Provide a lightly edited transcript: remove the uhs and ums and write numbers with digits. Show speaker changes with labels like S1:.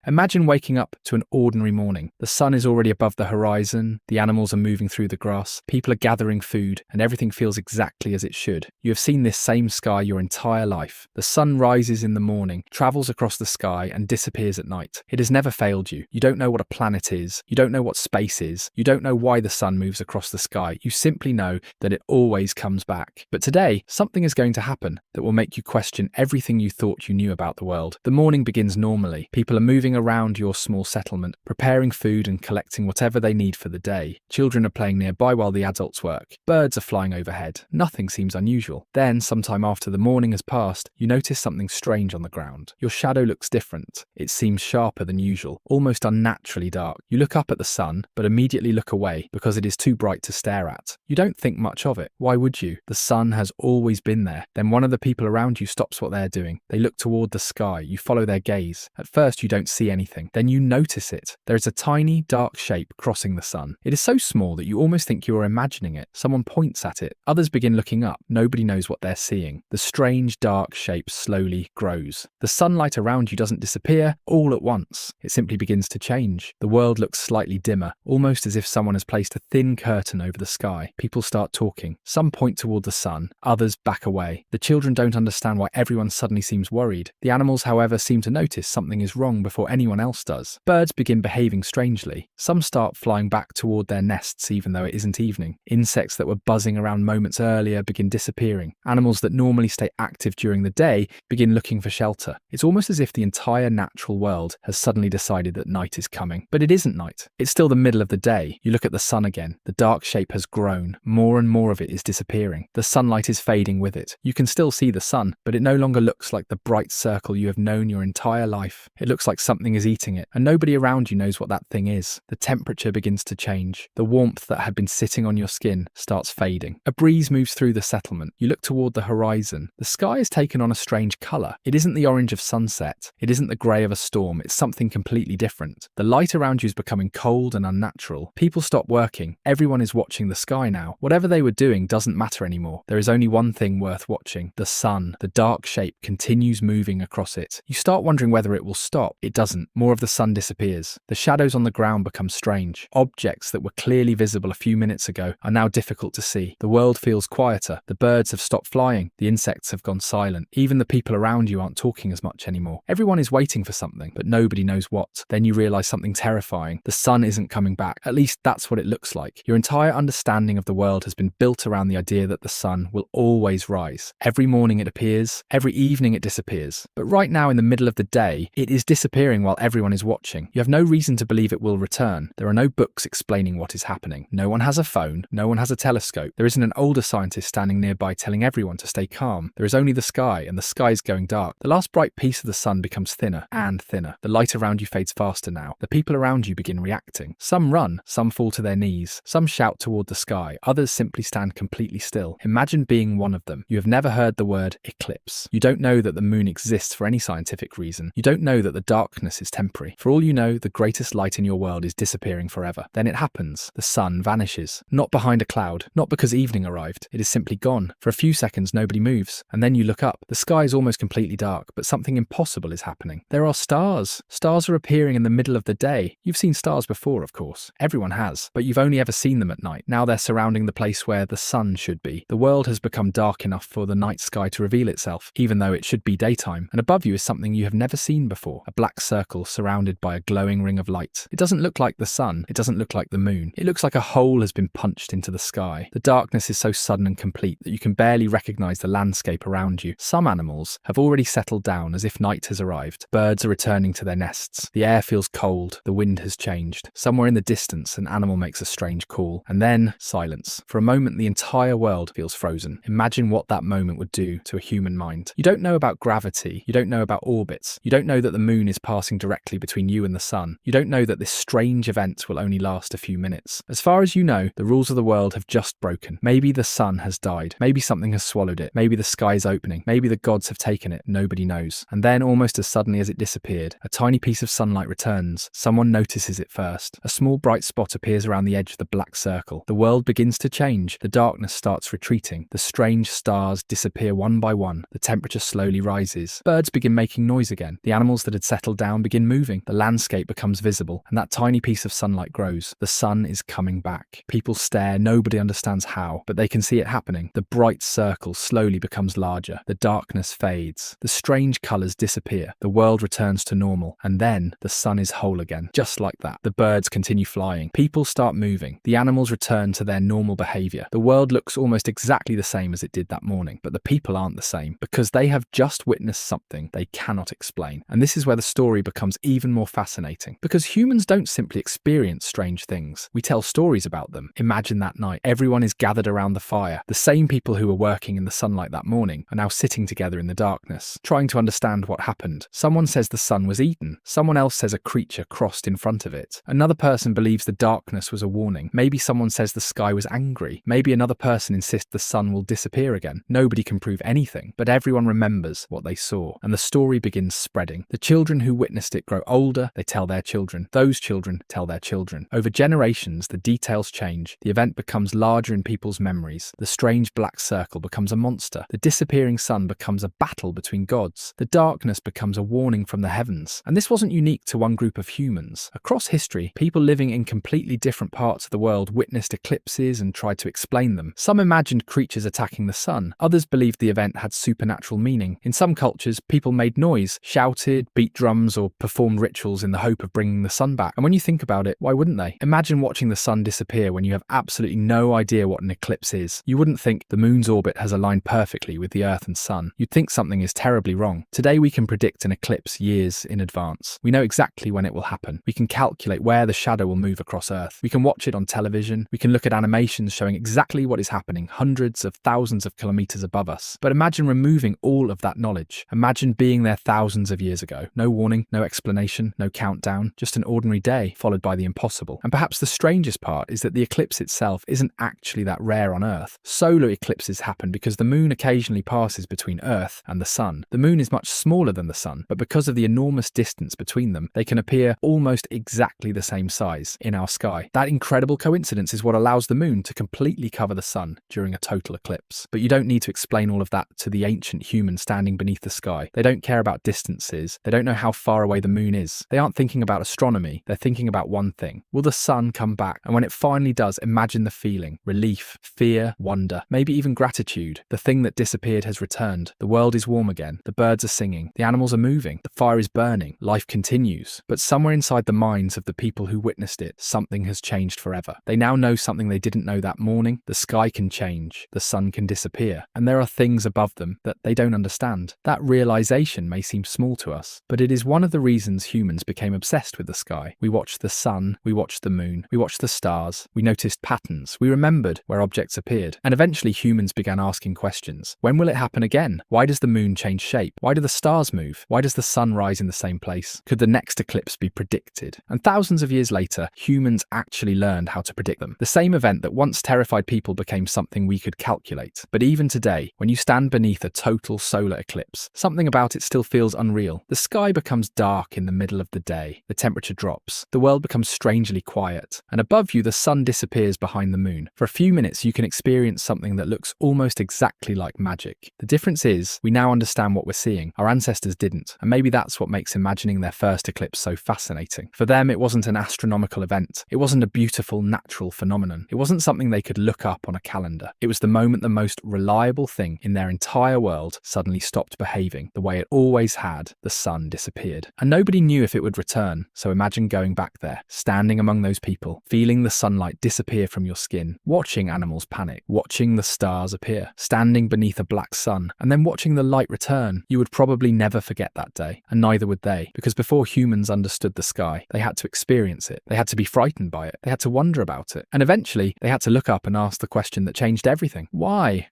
S1: Imagine waking up to an ordinary morning. The sun is already above the horizon, the animals are moving through the grass, people are gathering food, and everything feels exactly as it should. You have seen this same sky your entire life. The sun rises in the morning, travels across the sky, and disappears at night. It has never failed you. You don't know what a planet is. You don't know what space is. You don't know why the sun moves across the sky. You simply know that it always comes back. But today, something is going to happen that will make you question everything you thought you knew about the world. The morning begins normally. People are moving around your small settlement, preparing food and collecting whatever they need for the day. Children are playing nearby while the adults work. Birds are flying overhead. Nothing seems unusual. Then, sometime after the morning has passed, you notice something strange on the ground. Your shadow looks different. It seems sharper than usual, almost unnaturally dark. You look up at the sun, but immediately look away because it is too bright to stare at. You don't think much of it. Why would you? The sun has always been there. Then one of the people around you stops what they're doing. They look toward the sky. You follow their gaze. At first, you don't see anything. Then you notice it. There is a tiny, dark shape crossing the sun. It is so small that you almost think you are imagining it. Someone points at it. Others begin looking up. Nobody knows what they're seeing. The strange, dark shape slowly grows. The sunlight around you doesn't disappear all at once. It simply begins to change. The world looks slightly dimmer, almost as if someone has placed a thin curtain over the sky. People start talking. Some point toward the sun. Others back away. The children don't understand why everyone suddenly seems worried. The animals, however, seem to notice something is wrong before anyone else does. Birds begin behaving strangely. Some start flying back toward their nests even though it isn't evening. Insects that were buzzing around moments earlier begin disappearing. Animals that normally stay active during the day begin looking for shelter. It's almost as if the entire natural world has suddenly decided that night is coming. But it isn't night. It's still the middle of the day. You look at the sun again. The dark shape has grown. More and more of it is disappearing. The sunlight is fading with it. You can still see the sun, but it no longer looks like the bright circle you have known your entire life. It looks like something is eating it, and nobody around you knows what that thing is. The temperature begins to change. The warmth that had been sitting on your skin starts fading. A breeze moves through the settlement. You look toward the horizon. The sky has taken on a strange colour. It isn't the orange of sunset. It isn't the grey of a storm. It's something completely different. The light around you is becoming cold and unnatural. People stop working. Everyone is watching the sky now. Whatever they were doing doesn't matter anymore. There is only one thing worth watching. The sun. The dark shape continues moving across it. You start wondering whether it will stop. It doesn't. More of the sun disappears. The shadows on the ground become strange. Objects that were clearly visible a few minutes ago are now difficult to see. The world feels quieter. The birds have stopped flying. The insects have gone silent. Even the people around you aren't talking as much anymore. Everyone is waiting for something, but nobody knows what. Then you realize something terrifying. The sun isn't coming back. At least that's what it looks like. Your entire understanding of the world has been built around the idea that the sun will always rise. Every morning it appears, every evening it disappears. But right now in the middle of the day, it is disappearing while everyone is watching. You have no reason to believe it will return. There are no books explaining what is happening. No one has a phone. No one has a telescope. There isn't an older scientist standing nearby telling everyone to stay calm. There is only the sky, and the sky is going dark. The last bright piece of the sun becomes thinner and thinner. The light around you fades faster now. The people around you begin reacting. Some run, some fall to their knees, some shout toward the sky, others simply stand completely still. Imagine being one of them. You have never heard the word eclipse. You don't know that the moon exists for any scientific reason. You don't know that the darkness is temporary. For all you know, the greatest light in your world is disappearing forever. Then it happens. The sun vanishes. Not behind a cloud, not because evening arrived. It is simply gone. For a few seconds, nobody moves. And then you look up. The sky is almost completely dark, but something impossible is happening. There are stars. Stars are appearing in the middle of the day. You've seen stars before, of course. Everyone has. But you've only ever seen them at night. Now they're surrounding the place where the sun should be. The world has become dark enough for the night sky to reveal itself, even though it should be daytime. And above you is something you have never seen before. A black circle surrounded by a glowing ring of light. It doesn't look like the sun. It doesn't look like the moon. It looks like a hole has been punched into the sky. The darkness is so sudden and complete that you can barely recognize the landscape around you. Some animals have already settled down as if night has arrived. Birds are returning to their nests. The air feels cold. The wind has changed. Somewhere in the distance, an animal makes a strange call. And then, silence. For a moment, the entire world feels frozen. Imagine what that moment would do to a human mind. You don't know about gravity. You don't know about orbits. You don't know that the moon is passing directly between you and the sun. You don't know that this strange event will only last a few minutes. As far as you know, the rules of the world have just broken. Maybe the sun has died. Maybe something has swallowed it. Maybe the sky is opening. Maybe the gods have taken it. Nobody knows. And then, almost as suddenly as it disappeared, a tiny piece of sunlight returns. Someone notices it first. A small bright spot appears around the edge of the black circle. The world begins to change. The darkness starts retreating. The strange stars disappear one by one. The temperature slowly rises. Birds begin making noise again. The animals that had settled down down, begin moving. The landscape becomes visible, and that tiny piece of sunlight grows. The sun is coming back. People stare, nobody understands how, but they can see it happening. The bright circle slowly becomes larger. The darkness fades. The strange colours disappear. The world returns to normal, and then the sun is whole again. Just like that. The birds continue flying. People start moving. The animals return to their normal behaviour. The world looks almost exactly the same as it did that morning, but the people aren't the same, because they have just witnessed something they cannot explain. And this is where the story becomes even more fascinating, because humans don't simply experience strange things. We tell stories about them. Imagine that night. Everyone is gathered around the fire. The same people who were working in the sunlight that morning are now sitting together in the darkness, trying to understand what happened. Someone says the sun was eaten. Someone else says a creature crossed in front of it. Another person believes the darkness was a warning. Maybe someone says the sky was angry. Maybe another person insists the sun will disappear again. Nobody can prove anything, but everyone remembers what they saw, and the story begins spreading. The children who witnessed it grow older. They tell their children. Those children tell their children. Over generations, the details change. The event becomes larger in people's memories. The strange black circle becomes a monster. The disappearing sun becomes a battle between gods. The darkness becomes a warning from the heavens. And this wasn't unique to one group of humans. Across history, people living in completely different parts of the world witnessed eclipses and tried to explain them. Some imagined creatures attacking the sun. Others believed the event had supernatural meaning. In some cultures, people made noise, shouted, beat drums, or performed rituals in the hope of bringing the sun back. And when you think about it, why wouldn't they? Imagine watching the sun disappear when you have absolutely no idea what an eclipse is. You wouldn't think the moon's orbit has aligned perfectly with the Earth and sun. You'd think something is terribly wrong. Today we can predict an eclipse years in advance. We know exactly when it will happen. We can calculate where the shadow will move across Earth. We can watch it on television. We can look at animations showing exactly what is happening hundreds of thousands of kilometers above us. But imagine removing all of that knowledge. Imagine being there thousands of years ago. No warning, no explanation, no countdown, just an ordinary day followed by the impossible. And perhaps the strangest part is that the eclipse itself isn't actually that rare on Earth. Solar eclipses happen because the moon occasionally passes between Earth and the sun. The moon is much smaller than the sun, but because of the enormous distance between them, they can appear almost exactly the same size in our sky. That incredible coincidence is what allows the moon to completely cover the sun during a total eclipse. But you don't need to explain all of that to the ancient human standing beneath the sky. They don't care about distances. They don't know how far away the moon is. They aren't thinking about astronomy. They're thinking about one thing. Will the sun come back? And when it finally does, imagine the feeling. Relief, fear, wonder, maybe even gratitude. The thing that disappeared has returned. The world is warm again. The birds are singing. The animals are moving. The fire is burning. Life continues. But somewhere inside the minds of the people who witnessed it, something has changed forever. They now know something they didn't know that morning. The sky can change. The sun can disappear. And there are things above them that they don't understand. That realization may seem small to us, but it is one of the reasons humans became obsessed with the sky. We watched the sun. We watched the moon. We watched the stars. We noticed patterns. We remembered where objects appeared. And eventually humans began asking questions. When will it happen again? Why does the moon change shape? Why do the stars move? Why does the sun rise in the same place? Could the next eclipse be predicted? And thousands of years later, humans actually learned how to predict them. The same event that once terrified people became something we could calculate. But even today, when you stand beneath a total solar eclipse, something about it still feels unreal. The sky becomes dark in the middle of the day. The temperature drops. The world becomes strangely quiet. And above you, the sun disappears behind the moon. For a few minutes, you can experience something that looks almost exactly like magic. The difference is, we now understand what we're seeing. Our ancestors didn't. And maybe that's what makes imagining their first eclipse so fascinating. For them, it wasn't an astronomical event. It wasn't a beautiful natural phenomenon. It wasn't something they could look up on a calendar. It was the moment the most reliable thing in their entire world suddenly stopped behaving the way it always had. The sun disappeared. And nobody knew if it would return. So imagine going back there, standing among those people, feeling the sunlight disappear from your skin, watching animals panic, watching the stars appear, standing beneath a black sun, and then watching the light return. You would probably never forget that day, and neither would they, because before humans understood the sky, they had to experience it. They had to be frightened by it. They had to wonder about it. And eventually, they had to look up and ask the question that changed everything. Why?